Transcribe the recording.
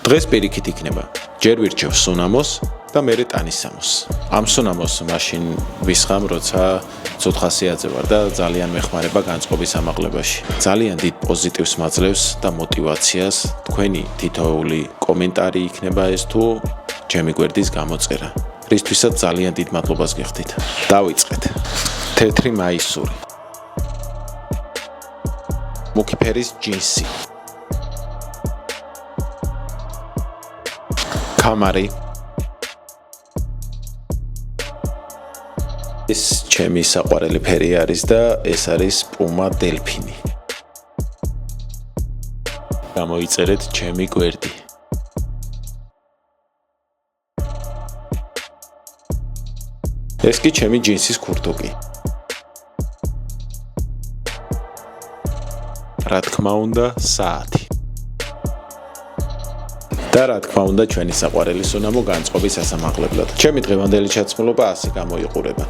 დღეს პირიქით იქნება. ჯერ ვირჩევ სუნამოს და მერე ტანისამოს. ამ სუნამოს მაშინ ვისხამ, როცა ცოცხასიაძე ვარ და ძალიან მეხმარება განწყობის ამაღლებაში. ძალიან დიდ პოზიტივს მაძლევს და мотиваციას თქვენი თითოეული კომენტარი იქნება ეს თუ ჩემი გვერდის გამოწერა. რისთვისაც ძალიან დიდ მადლობას გიხდით. დავიწყეთ. თეთრი მაისური. მუქი ფერის ჯინსი. კამარი. ეს ჩემი საყვარელი ფერი არის და ეს არის პუმა დელფინი. გამოიწერეთ ჩემი გვერდი. ეს კი ჩემი ჯინსის ქურთუკი. რა თქმა უნდა, საათი. და რა თქმა უნდა, ჩვენი საყვარელი სუნამო განწყობის ასამაღლებლად. ჩემი დღევანდელი ჩაცმულობა ასე გამოიყურება.